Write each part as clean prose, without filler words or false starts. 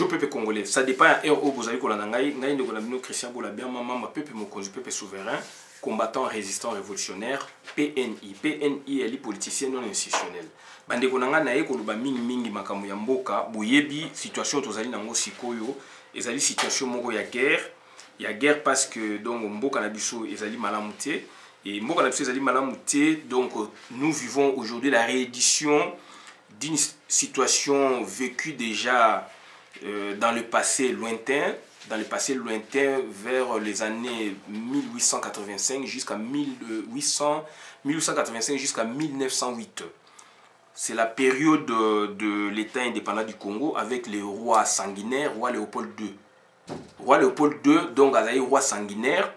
bonjour peuple congolais. Ça dépend à RO Bozali Kolanangai, Naï Ndogonabino Christian Boulabia, maman, peuple Mokonzi, peuple souverain, combattant, résistant, révolutionnaire, PNI. PNI est les politiciens non institutionnels. Bande Konanga Naï Koluba Mingi Makamu Yamboka, Boyebi, situation Tozali Nango Sikoyo, ezali situation moko ya guerre. Il y a guerre parce que donc Mboka Nabiso ezali malamouté. Et Mboka Nabiso ezali malamouté, donc nous vivons aujourd'hui la réédition d'une situation vécue déjà dans le passé lointain, vers les années 1885 jusqu'à 1885 jusqu'à 1908. C'est la période de l'État indépendant du Congo avec les rois sanguinaires, roi Léopold II. Roi Léopold II, donc Azaï roi sanguinaire,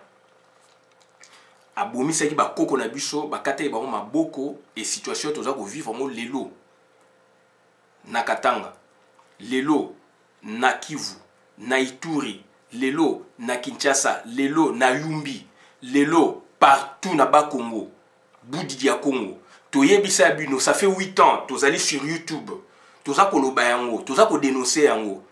a bomi saki ba koko na biso, ba kate ba maboko et situation toza ko vivre mo lelo. Na Katanga, lelo na Kivu, na Ituri, lelo na Kinshasa, lelo na Yumbi, lelo partout na bas Congo, boudi dia Congo. Toyebisa bino, ça fait 8 ans, tous allez sur YouTube, tous à koloba yango, tous à ko dénoncer yango.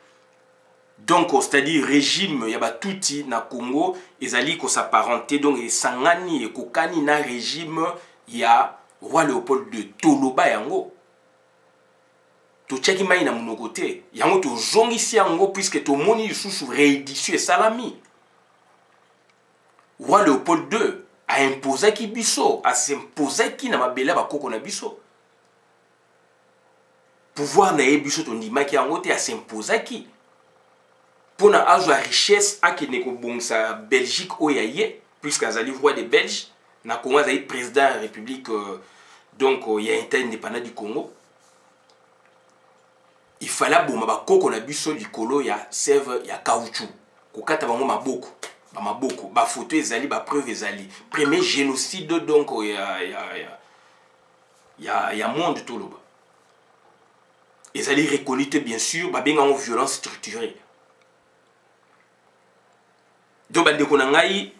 Donc, c'est-à-dire régime yaba touti na Congo, ils allaient ko s'apparenter donc et sangani et kokani na régime ya roi Léopold II toloba yango. To tcheki mai na monokote yango to zongisi yango puisque to moni sous réédition et salami. Roi Léopold II a imposé ki biso, a s'imposer ki na mabela ba koko na biso. Pouvoir na biso to ndima ki yango te a s'imposer ki. Pour na azwa richesse a ki neko bonsa Belgique oyaye puisque azali roi des Belges na Congo azali président de la République donc il y a un indépendant du Congo. Il fallait bon ma koko na biso likolo ya sève ya caoutchouc kokata bango maboko ba photo ezali ba preuve ezali premier génocide donc ya monde tout loba ezali reconnu bien sûr ba benga en violence structurée donc ba ndeko na ngai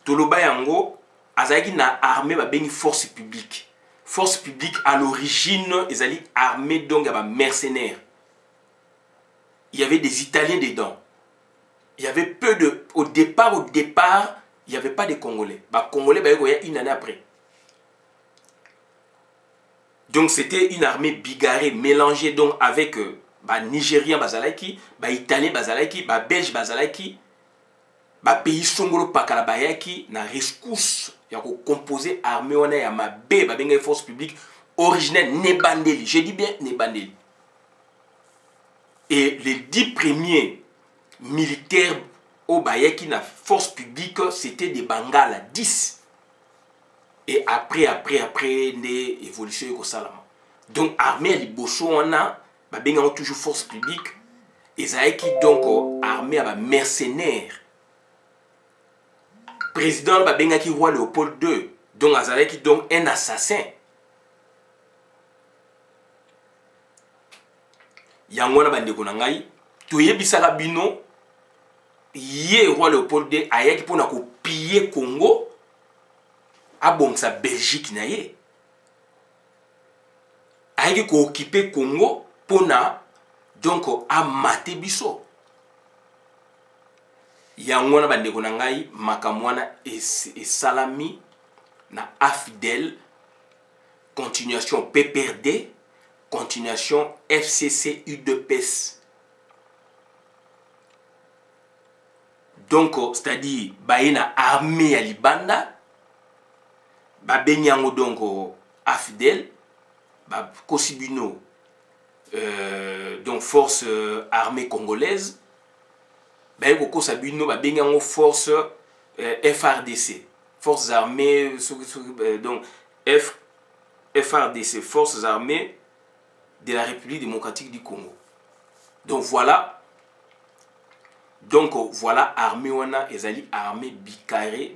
toloba yango azaki na armée ba bengi force publique. Force publique à l'origine, ils allaient armés donc à mercenaires. Il y avait des Italiens dedans. Il y avait peu de... Au départ, il n'y avait pas de Congolais. Les Congolais, il y a une année après. Donc c'était une armée bigarrée, mélangée donc avec Nigériens, Bazalaki, Italiens, Bazalaki, Belges, Bazalaki, pays Songolo, Pakalabayaki, na rescousse. Il y a composé armée on a ma bé babenga force publique originelle Nebandeli. Je dis bien Nebandeli. Et les 10 premiers militaires au Bayaki na force publique c'était des Bangala 10. Et après des évolutions au Salama. Donc armée à Liboso on a babenga toujours force publique et Zayaki donc armée à mercenaires. Président Babengaki roi Léopold II, donc Azaleki donc un assassin. Yangwana bandeko na ngai, toyebisaka bino ye roi Léopold II ayaki pona ko piller Congo, abongsa Belgique na ye. Ayaki ko occuper Congo pona donc amate biso. Yangwana bandeko na ngai makamwana et salami na afidèle continuation PPRD continuation FCC UDPS donc c'est-à-dire baina armée ya libanda ba benyango donc afidèle ba kosibino donc force armée congolaise. Beko Sabino ba bengango force FRDC, forces armées donc FRDC, forces armées de la République démocratique du Congo. Donc voilà armée wana ezali armée bigarré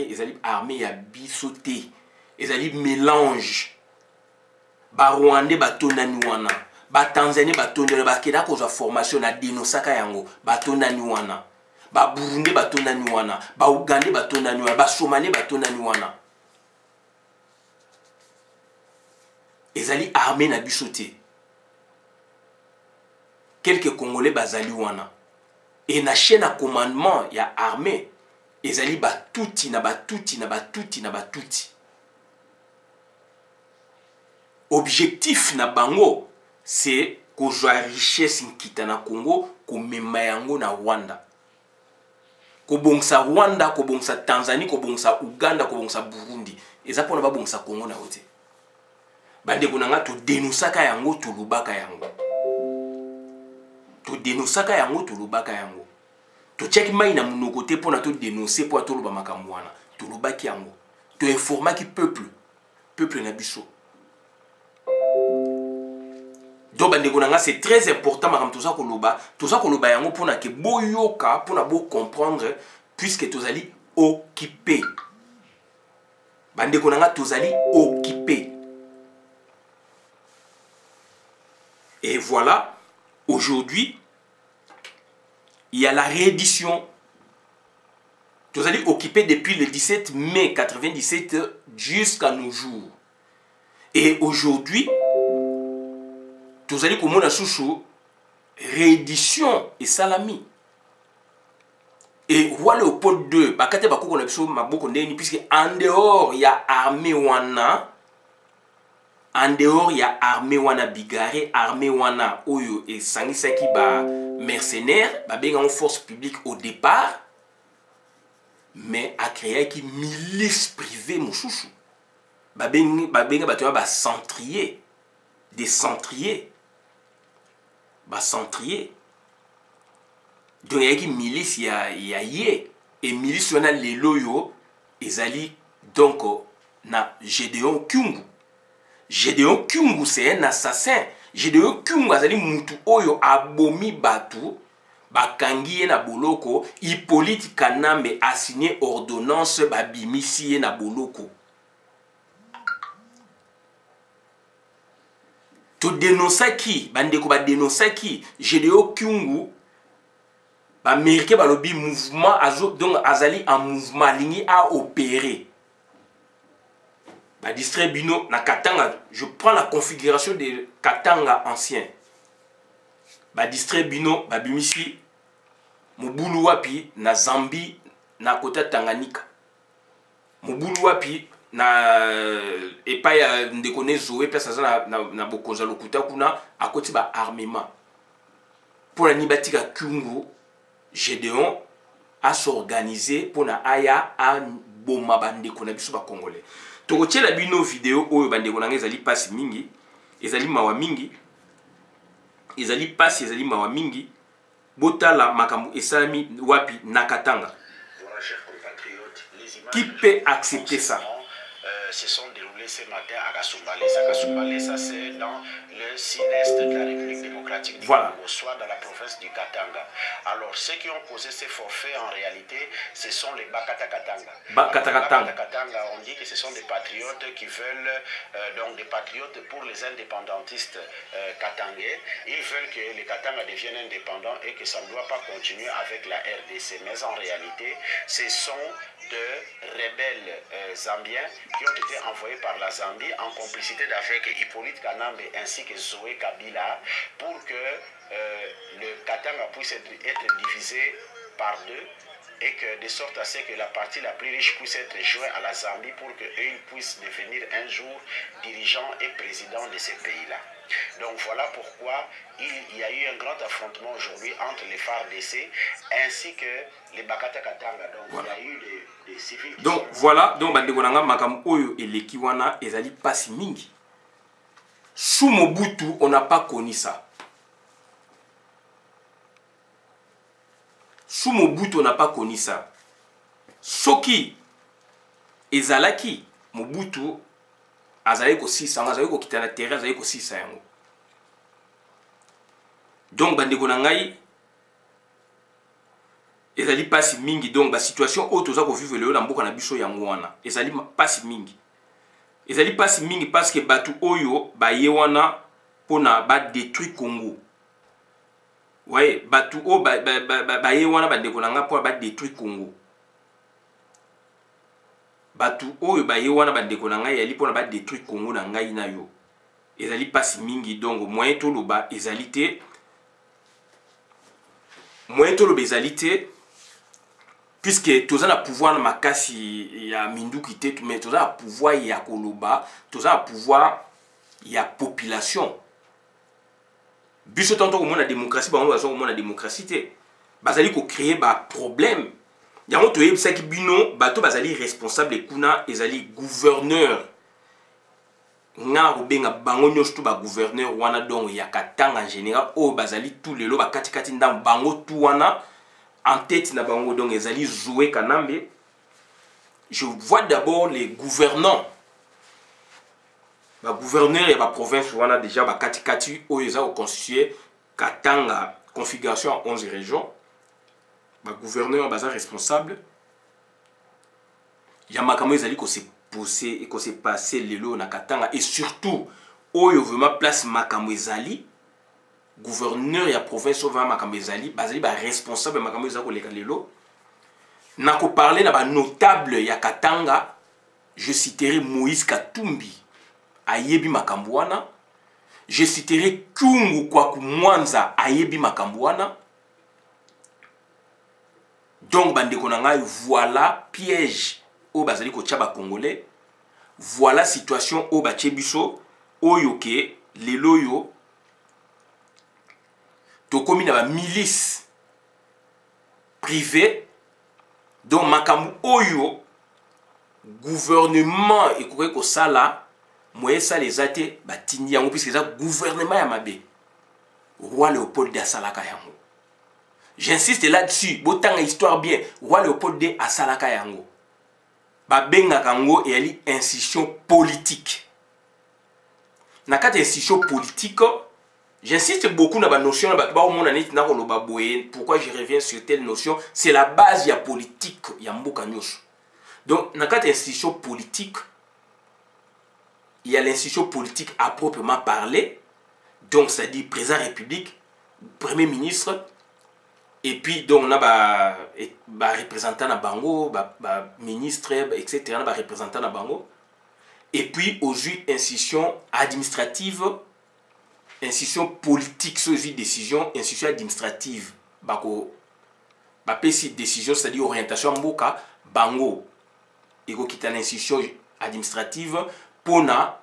ezali armée ya bisoté ezali mélange ba Rwandais ba tonani wana ba Tanzanie ba tondela ba keda ko za formation na dénosaka yango ba tonani wana ba Burundi ba tonani wana ba Uganda ba tonani wana ba Somalie ba tonani wana ezali armée na bisoté quelques Congolais bazali wana. Et na chaîne à commandement ya armée ezali batuti na batuti na batuti na batuti. Objectif na bango c'est kozwa richesse nkita na Congo komema yango na Rwanda. Kobongsa Rwanda, kobongsa Tanzanie, kobongsa Uganda, kobongsa Burundi. Eza pona ba bongsa Congo na wote. Bande kunanga to denusaka yango to lubaka yango. To denusaka yango to lubaka yango. To check mai na munokote pona to dénoncer po to luba makambo wana. To lubaki yango. To informer ki peuple na biso. Donc c'est très important madame tout ça koloba yango pona ke boyoka pona bo comprendre puisque tozali occupé. Bande konanga tozali occupé. Et voilà, aujourd'hui il y a la réédition. Tozali occupé depuis le 17 mai 97 jusqu'à nos jours. Et aujourd'hui tozali komona susu réédition et salami. Et Roi Léopold II, bakate bakoko na biso maboko ndeni puisque en dehors ya armée wana, bigaré armée wana oyo et sangisaki ba mercenaires, ba benga en force publique au départ, mais a créé qui milice privée mususu. Ba benga bato ba centrier, des centriers. Centrier. Donc il y a une milice et milice wana lelo yo ezali donc na Gédéon Kyungu. Gédéon Kyungu c'est un assassin. Gédéon Kyungu azali mutu oyo abomi batu bakangi ye na boloko. Hippolyte Kanambe a signé ordonnance babimisi ye na boloko. To dénoncer qui bandeko ba dénoncer qui Gédéon Kyungu ba américain ba lobby mouvement donc azali en mouvement ligné à opérer ba distrait bino na Katanga. Je prends la configuration de Katanga ancien ba distrait bino ba bimisi mobulu wapi na Zambie na kota Tanganyika mobulu wapi na epa ya ndekone zoé place na bokonza lokuta kuna akoti ba armement pour la nibatika Kyungu. Gédéon a s'organiser pour na aya a boma bandeko na biso ba congolais. Toko tshela bino vidéo oyo bandeko na ezali pasi mingi, ezali mawa mingi, ezali pasi ezali mawa mingi, botala makambo esalami wapi na Katanga. Voilà, chers compatriotes, les images qui peut accepter ça? Se sont déroulées ce matin à Kasumbalesa. Kasumbalesa, c'est dans le sud-est de la République démocratique du Congo, soit dans la province du Katanga. Alors, ceux qui ont posé ces forfaits, en réalité, ce sont les Bakata Katanga. Bakata Katanga, on dit que ce sont des patriotes qui veulent, donc des patriotes pour les indépendantistes katangais. Ils veulent que les Katanga deviennent indépendants et que ça ne doit pas continuer avec la RDC. Mais en réalité, ce sont de rebelles zambiens qui ont été envoyés par la Zambie en complicité avec Hippolyte Kanambe ainsi que Zoé Kabila pour que le Katanga puisse être divisé par deux et que de sorte à ce que la partie la plus riche puisse être jointe à la Zambie pour qu'ils puissent devenir un jour dirigeants et présidents de ces pays-là. Donc voilà pourquoi il y a eu un grand affrontement aujourd'hui entre les FARDC ainsi que les Bakata Katanga. Donc voilà. Il y a eu des civils. Donc voilà, donc bandekonanga makam oyo eleki wana ezali pasi mingi. Sous Mobutu, on n'a pas connu ça. Sous Mobutu, on n'a pas connu ça. Soki ezalaki Mobutu azali ko 600, azali ko kitana terrain, azali ko 600 yango. Donc bandeko na ngai ezali pasi mingi, donc ba situation oyo toza ko vivre lelo na mboka na biso yango wana ezali pasi mingi. Ezali pasi mingi parce que batu oyo ba ye wana pona ba détruire Congo. Ouais, batu o ba ye wana bandeko na nga pona ba détruire Congo. Batu oyo ba ye wana bandeko na ngai yali pona ba détruire Congo na ngai na yo. Ezali pasi mingi, donc moyen to loba ezali te moyen to le bezalité puisque tous na pouvoir na makasi ya minduki te mais tous na pouvoir ya koloba tous na pouvoir ya population biso tanto ko mona démocratie ba bazo ko mona démocratie te bazali ko créer ba problème yango to yebisa ki bino bato bazali responsable kuna ezali gouverneur nga ko benga bango nyosto ba gouverneur wana donc ya katanga en général o bazali tout lelo ba kati ndam bango tout wana en tête na bango donc ezali jouer kanambe. Je vois d'abord les gouvernants ba gouverneur ya ba province wana déjà ba kati o eza ko constituer katanga configuration en 11 régions. Ba gouverneur baza responsable ya makambo ezali ko se poser et ko se passer lelo na katanga et surtout oyo vraiment place makambo ezali gouverneur ya province va makambo ezali bazali ba responsable makambo ezali ko leka lelo na ko parler na ba notable ya katanga. Je citerai Moïse Katumbi ayebi makambo wana, je citerai Kyungu Kwaku Mwanza ayebi makambo wana. Donc bandeko na ngai, voilà piège o bazali ko tchaba congolais, voilà situation o ba tchebiso oyo ke lelo yo to komi na ba milice privé. Donc makambo oyo gouvernement ekoki ko sala moye ça les até batindi yango puisque ça gouvernement ya mabe roi Léopold de asalaka yango. J'insiste là-dessus, botanga histoire bien, roi Léopold de asalaka yango. Ba benga kango et ali institution politique. Na kati institution politique, j'insiste beaucoup na ba notion na ba mona neti na ko loba boye. Pourquoi je reviens sur telle notion? C'est la base ya politique ya mboka nyosho. Donc, dans cette institution politique, il y a l'institution politique à proprement parler. Donc, c'est-à-dire président de la République, premier ministre, et puis, donc, on a des représentants de Bango, ministre, etc., des représentants de Bango. Et puis, aujourd'hui, institution administrative, institution politique, c'est une décision, institution administrative. Décision, c'est-à-dire orientation Mboka, Bango. Et quitter l'institution administrative pour na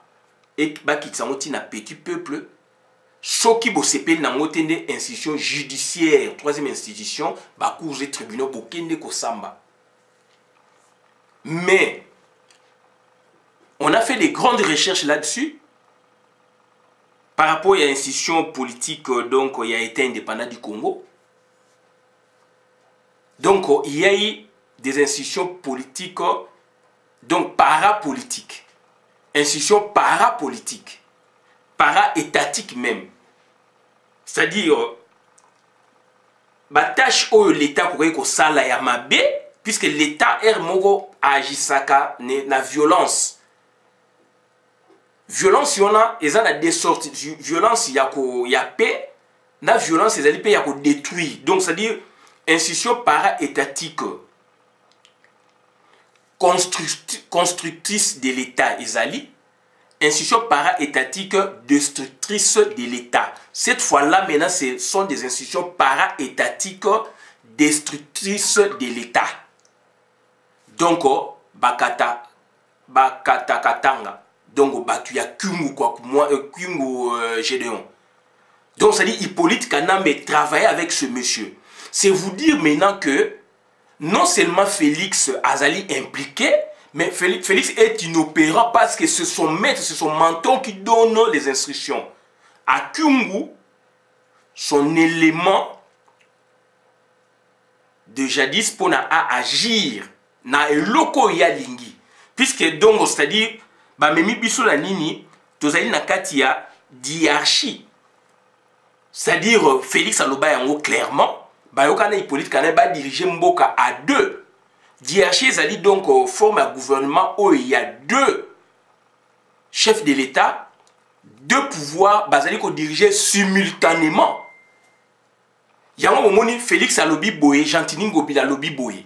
et na petit peuple choki bo sepel na ngotende institution judiciaire troisième institution ba cours et tribunaux bokende ko samba. Mais on a fait des grandes recherches là-dessus par rapport à l'institution politique donc il a été indépendant du Congo. Donc il y a eu des institutions politiques donc parapolitique, institution parapolitique, para-étatique même. C'est-à-dire, la tâche où l'État pourrait que ça la yamabe, puisque l'État est mogo agisaka na violence. Violence y en a, ils ont des sortes. Violence y a paix, na violence ils ont yako détruire. Donc c'est-à-dire institution para-étatique. Constructrice de l'État, Isali, institution para-étatique destructrice de l'État. Cette fois-là, maintenant, ce sont des institutions para-étatiques destructrices de l'État. Donc, Bakata Katanga. Donc, Batuya Kyungu Gédéon. Donc, ça dit Hippolyte Kanambe travailler avec ce monsieur. C'est vous dire maintenant que non seulement Félix Azali impliqué, mais Félix est inopérant parce que c'est son maître, c'est son mentor qui donne les instructions. À Kyungu, son élément de jadis pour agir na eloko ya lingi. Puisque donc, c'est-à-dire, memi biso la nini, tozali na katia diarchie. C'est-à-dire, Félix aloba yango clairement, Bayokana Hippolyte Kanambe va diriger Mboka à deux. Diarchie Zali donc forme un gouvernement où il y a deux chefs de l'État, deux pouvoirs, Bazali ko diriger simultanément. Yango momoni Félix alobi boye, Gentini Ngobila alobi boye.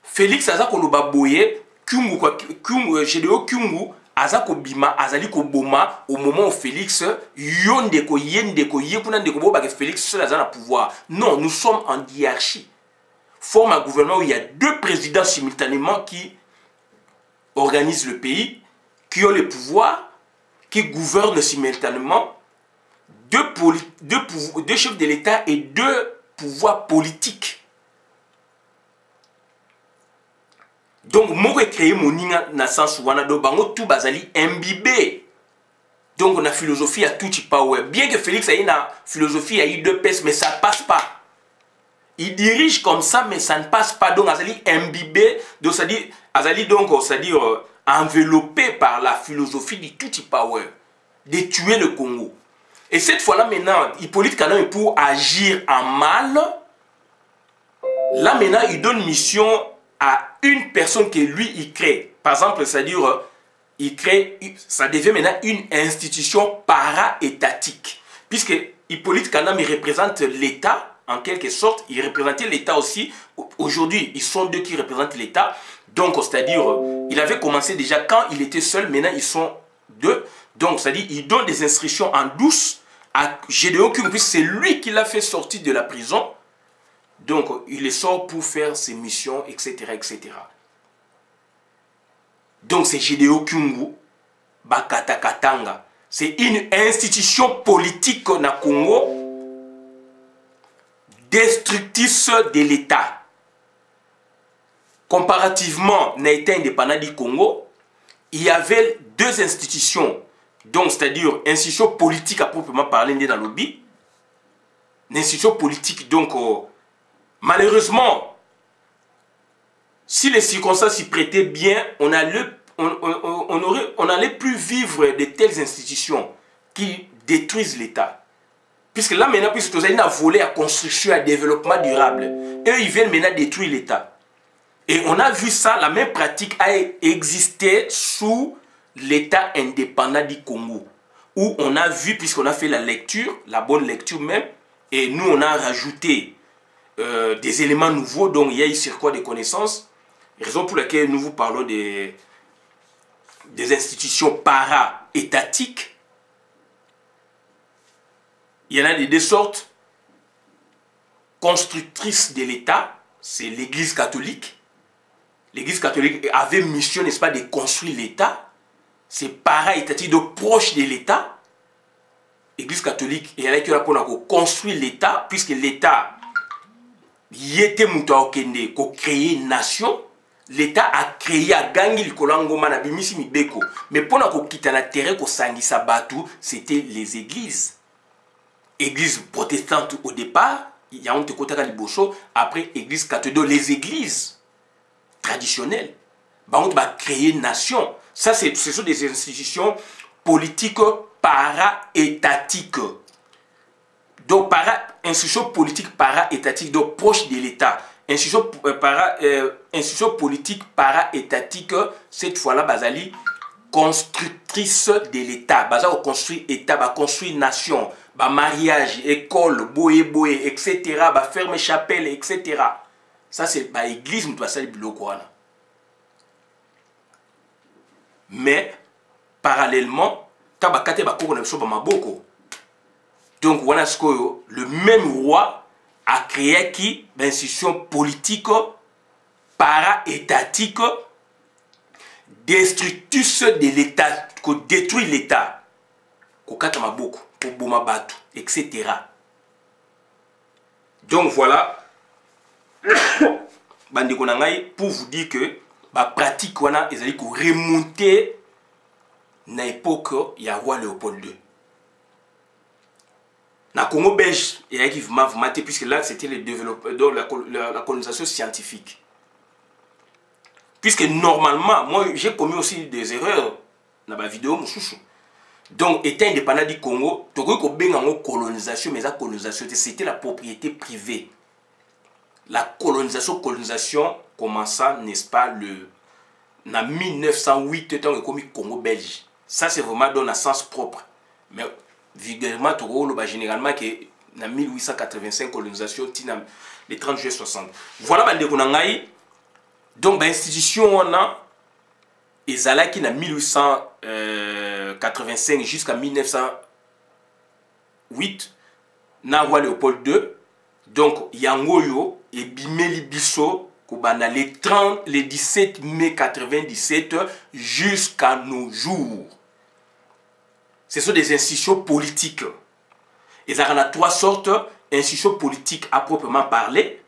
Félix aza koloba boye, Kyungu Gédéon Kyungu azako bima azali ko boma au moment où Félix yondeko yendeko yekuna ndeko bo ba que Félix seul a pouvoir. Non, nous sommes en hiérarchie. Forme un gouvernement où il y a deux présidents simultanément qui organisent le pays, qui ont le pouvoir, qui gouvernent simultanément, deux chefs de l'État et deux pouvoirs politiques. Donc, moi, j'ai créé mon ninga na sens wana do bango tout bazali imbibé. Donc, on a philosophie à tout power. Bien que Félix ait une philosophie à eu deux pèses, mais ça passe pas. Il dirige comme ça, mais ça ne passe pas. Donc, azali imbibé, donc c'est-à-dire enveloppé par la philosophie du tout power, de tuer le Congo. Et cette fois-là, maintenant, Hippolyte Canam, pour agir en mal, là maintenant, il donne mission à une personne que lui, il crée. Par exemple, c'est-à-dire, il crée, ça devient maintenant une institution para-étatique. Puisque Hippolyte Canam, il représente l'État, en quelque sorte, il représentait l'État aussi. Aujourd'hui, ils sont deux qui représentent l'État. Donc, c'est-à-dire, il avait commencé déjà quand il était seul, maintenant ils sont deux. Donc, c'est-à-dire, il donne des instructions en douce à Gédéon Kyungu, puisque c'est lui qui l'a fait sortir de la prison. Donc, il les sort pour faire ses missions, etc., etc. Donc, c'est Gédéon Kyungu, Bakata Katanga. C'est une institution politique na Congo, destructrice de l'État. Comparativement à l'État indépendant du Congo, il y avait deux institutions, donc c'est-à-dire institution politique à proprement parler dans le lobby, l'institution politique donc malheureusement, si les circonstances s'y prêtaient bien, on n'allait plus vivre de telles institutions qui détruisent l'État. Puisque là maintenant, puisque vous avez volé à construction, à développement durable, eux ils viennent maintenant détruire l'État. Et on a vu ça, la même pratique a existé sous l'État indépendant du Congo. Où on a vu, puisqu'on a fait la lecture, la bonne lecture même, et nous on a rajouté des éléments nouveaux, donc il y a eu sur quoi des connaissances, raison pour laquelle nous vous parlons des institutions para-étatiques. Il y en a de deux sortes. Constructrice de l'État, c'est l'Église catholique. L'Église catholique avait mission, n'est-ce pas, de construire l'État. C'est para-étatique, de proche de l'État. L'Église catholique, il y en a qui ont construit l'État, puisque l'État y était moutaokende, qu'on créé une nation. L'État a créé à Gangi le Kolangoma na bimisi mibeko. Mais pour qu'on quitte la terre, qu'on sangisa batu, c'était les églises. Église protestante au départ, il y a un Tekotaka Liboso, après église catholique, les églises traditionnelles. On va créer une nation. Ça, ce sont des institutions politiques para-étatiques. Donc, institution politique para-étatique, donc proche de l'État. Institution politique para-étatique, cette fois-là, Bazali, constructrice de l'État. Bazali, construit l'État, construit nation, mariage, école, boé, etc., ferme chapelle, etc. Ça, c'est l'église, nous doit salir le Coran. Mais, parallèlement, tabakate bakoko na biso ba maboko. Donc, voilà ce que le même roi a créé qui l'institution politique para-étatique destructrice de l'État, qui détruit l'État, qui kata maboko, qui boma batu, etc. Donc, voilà, bandeko na ngai, pour vous dire que la pratique wana ezali ko remonter na époque ya roi Léopold II. Na Congo belge, il y a qui vraiment, puisque là c'était le développement, la colonisation scientifique. Puisque normalement, moi j'ai commis aussi des erreurs dans ma vidéo, donc étant indépendant du Congo, tu vois que colonisation, mais la colonisation c'était la propriété privée. La colonisation commença, n'est-ce pas, en 1908, tant que comme Congo belge. Ça c'est vraiment dans un sens propre. Mais vulgairement, généralement que en 1885 colonisation le 30 juillet 60. Voilà bandeko na ngai. Donc l'institution on a ezalaki na 1885 jusqu'à 1908 na roi Léopold II. Donc yango yo ebimeli biso kobanda le 17 mai 97 jusqu'à nos jours. Ce sont des institutions politiques. Il y a trois sortes d'institutions politiques à proprement parler.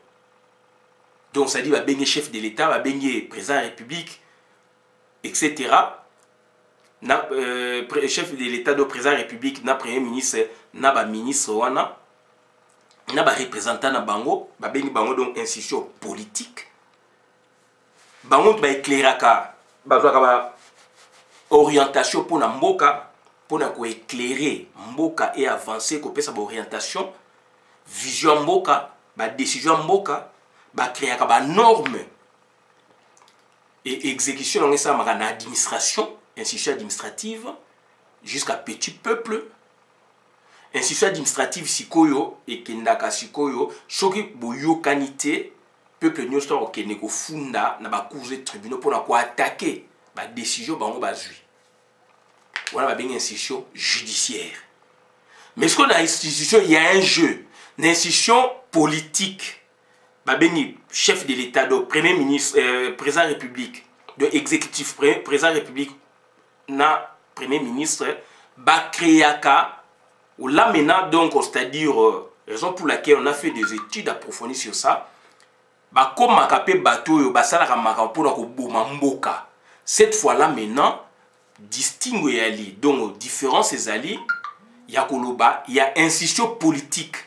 Donc ça dit va baigner chef de l'État, va baigner président de la République, etc. Chef de l'État, de président de la République, na premier ministre, na ba ministre wana, na ba représentant na bango, ba baigner bango donc institution politique. Bango ba éclairaka, ba orientation pour na mboka. Pour éclairer mboka et avancer pour sa orientation, vision mboka, ba décision mboka, ba créer ba norme et exécution dans ça ma administration, institution administrative jusqu'à petit peuple, institution administrative sikoyo et kendaka sikoyo, choki boyo kanité peuple nyonso okene ko funda na ba cours de tribunaux pour na ko attaquer ba décision bango bazui. Voilà une institution judiciaire. Mais ce qu'on a institution, il y a un jeu. Une institution politique. Babeni, chef de l'État, de premier ministre, président de la République, de exécutif, président de la République, na premier ministre, Bakriaka, ou là maintenant, donc, c'est-à-dire, raison pour laquelle on a fait des études approfondies sur ça, comme Makape Bato, Basala Makapo, Mboka. Cette fois-là maintenant, distingue yali donc différence ezali ya koloba il y a institution politique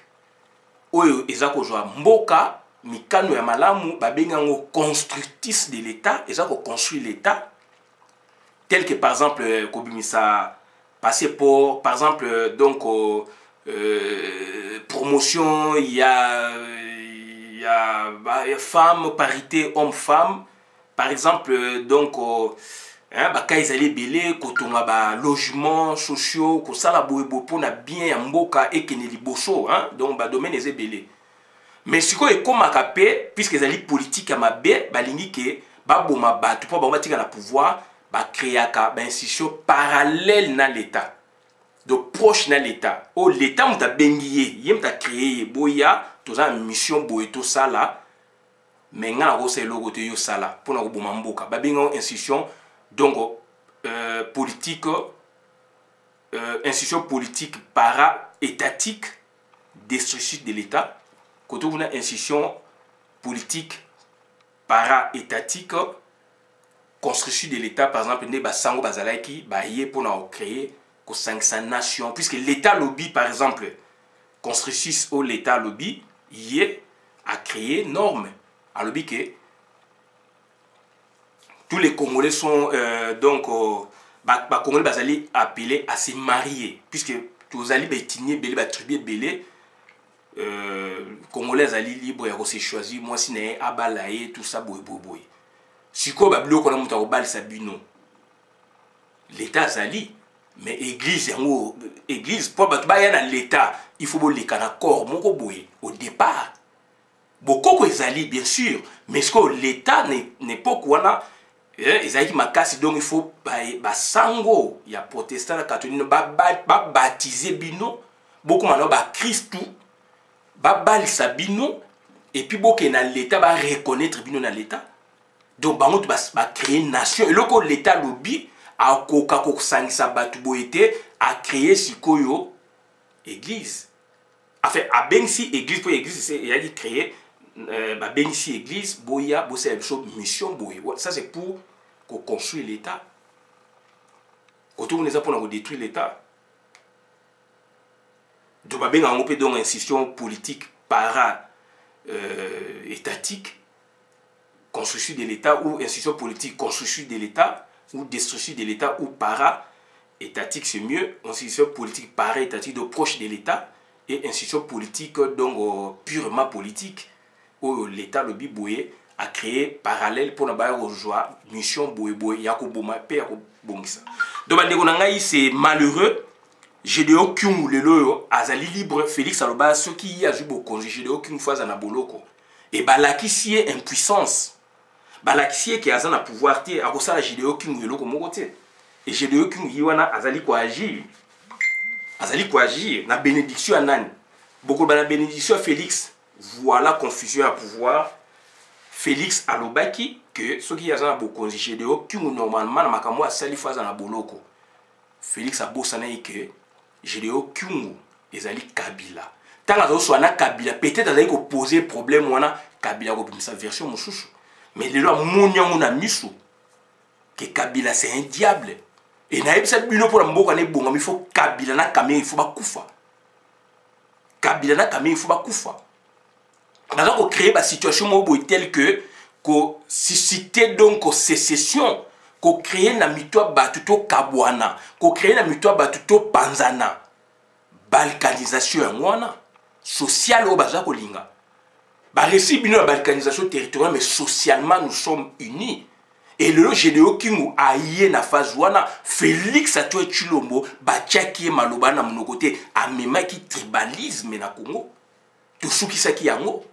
oyo ezako jwa mboka mikano ya malamu babengango constructrice de l'état ezako construire l'état tel que par exemple kobimisa passeport par exemple donc promotion il y a femme parité homme-femme par exemple donc baka ezali belé kotonga ba logements sociaux ko sala boyebo pona bien ya mboka ekene liboso donc ba domaine ezé belé mais siko ekomaka pe puisque ezali politique ya mabe balingi ke ba boma bato po ba tika na pouvoir ba créaka ba institution parallèle na l'état donc proche na l'état o l'état muta bengiye yem ta créer boya toza mission boyeto sala mais ngana ko selo ko te yo sala pona ko boma mboka ba benga institution. Donc, politique, institution politique para-étatique, destruction de l'État. Quand on a une institution politique para-étatique, construction de l'État, par exemple, ne basango bazalaki, baye pour nous créer 500 nations. Puisque l'État lobby, par exemple, construction au l'État lobby, y est à créer normes. À lobby que tous les Congolais sont donc Congolais bazali appelés à se marier puisque tous ali bétinier belé ba tribu belé Congolais ali libre ya se choisir moi si né abalaye tout ça boy. Siko ba bloko na muta ko bal sabino l'état zali mais église yango église pour ba ya na l'état il faut bolika na corps moko boy au départ bokoko ezali bien sûr mais ce que l'état n'est pas quoi ezaki makasi donc il faut sango ya protestant na catholique baptiser bino beaucoup maintenant ba Christ balisa bino et puis boke na l'état ba reconnaître bino na l'état donc bango ba créer une nation et loko l'état lobby a koka ko sangisa batu boete a créer sikoyo église enfin a bensi église pour église c'est il a dit créer ba bensi église boya bosse mission boye ça c'est pour qu'on construise l'état quand on est pour détruire l'état donc ba benga ngopé donc institution politique para étatique construction de l'état ou institution politique construction de l'état ou destruction de l'état ou para étatique c'est mieux institution politique para étatique de proche de l'état et institution politique donc purement politique où l'état le biboué a créé parallèle pour na rejoindre mission boye yako boma pe yako bongisa donc bandeko na ngai c'est malheureux Gédéon Kyungu lelo azali libre Félix aloba soki ya jubo konji Gédéon Kyungu fois na boloko et balaki sie impuissance balakisi ke aza na pouvoir te akosala Gédéon Kingu eloko moko te et Gédéon Kingu ye wana azali koagir na bénédiction ya nani beaucoup na bénédiction ya Félix. Voilà confusion à pouvoir. Félix alobaki que ce qui y a dans bokonzi Gédéon Kingu normalement na makambo asali faza na boloko. Félix a bossana que Gédéon Kingu ezali Kabila. Tant que so na Kabila peut-être azali ko poser problème wana Kabila ko bimisa version mosusu. Mais le loi monyango na misu que Kabila c'est un diable. Et na yebisa bino pour mboka ne bonga il faut Kabila na Kamé il faut bakufa. Kabila na Kamé il faut bakufa. Dans on créer une situation telle que susciter donc sécession, qu'on crée na mitwa batuto kabwana, qu'on crée na mitwa batuto panzana, balkanisation ngwana sociale au baza kolinga. Ba récit bino la balkanisation territoriale mais socialement nous sommes unis. Et le Gédéon Kingu aïe na fazwana Félix Antoine Tshilombo batiaki maloba na monokote amemaki tribalisme na Congo. Tout ce qui saki yango.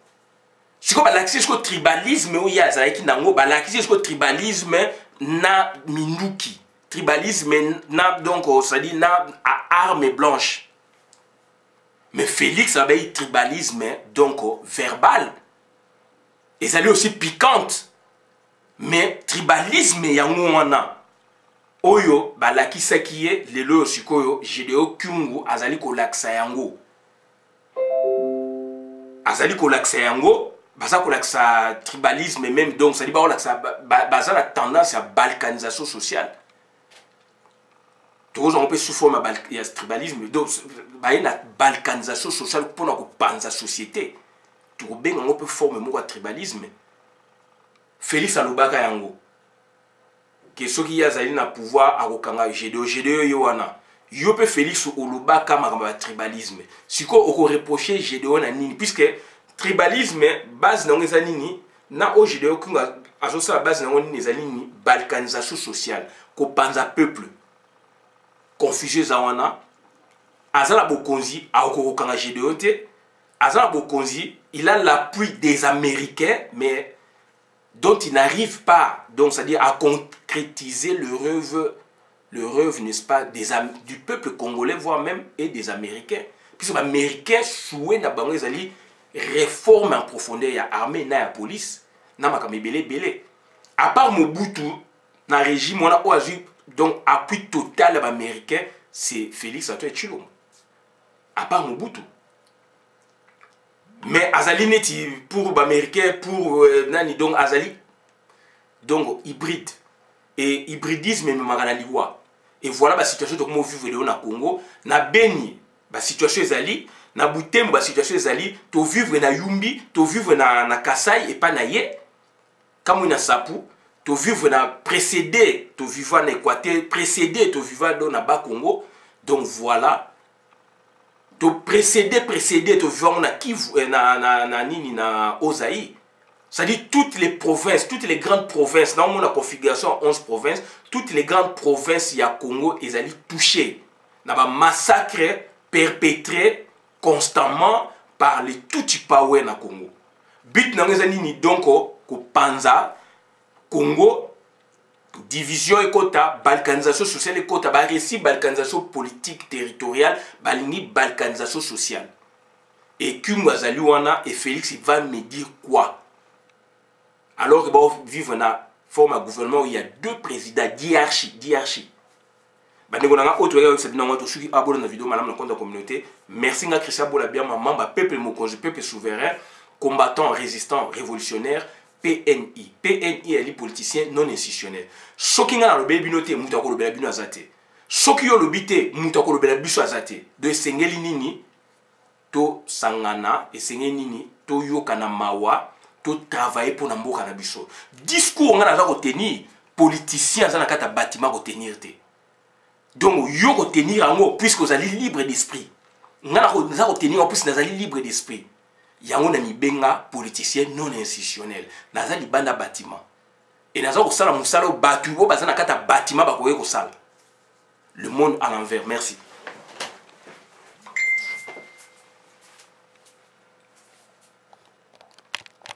Si vous avez le tribalisme, vous avez le tribalisme na minuki. Tribalisme na donc c'est-à-dire na arme blanche. Mais Félix a un tribalisme donc verbal. Et ça aussi piquante. Mais tribalisme yango wana. Oyo balakisa kiye lelo sikoyo Gédéon Kingu azali ko laksa yango. Azali ko laksa yango. Baza kolaksa tribalisme même donc ça dit ba kolaksa baza la tendance à balkanisation sociale. Tous on peut sous forme de tribalisme donc ba une balkanisation sociale pour na kopanza société. Tout ben on peut former mo tribalisme. Félix alobaka yango. Que ceux qui yazali na pouvoir akokanga Gédéon yo wana. Yo pe Félix olobaka makamba tribalisme. Siko oko reprocher Gédéon na nini puisque tribalisme base na ngeza nini na o Gédéon Kingu azosa base na ngoni ezali nini balkanisation sociale ko panza peuple confusion za wana azala bokonzi akokokanga Gédéon te azala bokonzi il a l'appui des Américains mais dont il n'arrive pas donc c'est-à-dire à concrétiser le rêve n'est-ce pas du peuple congolais voire même et des Américains puisque les Américains souhait na bango ezali réforme en profondeur ya armée na ya police na makama belé à part Mobutu na régime on a oazu donc appui total à américain c'est Félix Antoine Tshilombo à part Mobutu mais azali neti pour américain pour nani donc azali donc hybride et hybridisme même magana liwa et voilà la situation donc mo vivre na Congo na Beni la situation ezali na Butembo la situation ezali to vivre na Yumbi to vivre na Kasai et pas na ye comme na Sapu to vivre na précédé to vivre na Équateur précédé to vivre dans na Bas Congo donc voilà to précédé to vivre na Kivu na nini na Ozaï. C'est-à-dire toutes les provinces, toutes les grandes provinces, dans la configuration 11 provinces, toutes les grandes provinces ya Congo ils allaient toucher na ba massacre perpétré constamment par les Tutsi-Pawe na Congo. But na ngeza nini donc ko panza Congo division ekota balkanisation sociale ekota ba récit balkanisation politique territoriale balingi balkanisation sociale. Et Kingu azali wana et Félix il va me dire quoi? Alors qu'il va vivre dans la forme de gouvernement où il y a deux présidents d'hierarchie. Merci à Christian Bolabia, membre peuple mokonzi, peuple souverain, combattant, résistant, révolutionnaire, PNI. PNI est les politiciens non institutionnels. Ce qui est dans le bébinoté, moutako le bébino azate. Ce qui est le bité, moutako le bébino azate. De sengeli nini, to sangana, et sengeli nini, to yokana mawa. To travailler pour n'amboka na biso. Discours on a déjà retenu politiciens dans kata bâtiment retenir te. Donc yo retenir en puisque vous allez libre d'esprit. On a déjà retenu en plus vous allez libre d'esprit. Yango na mibenga politicien non institutionnel. Naza libanda bâtiment. Et naza ko sala musala batu bo bazana kata bâtiment ba koye ko sala. Le monde à l'envers. Merci.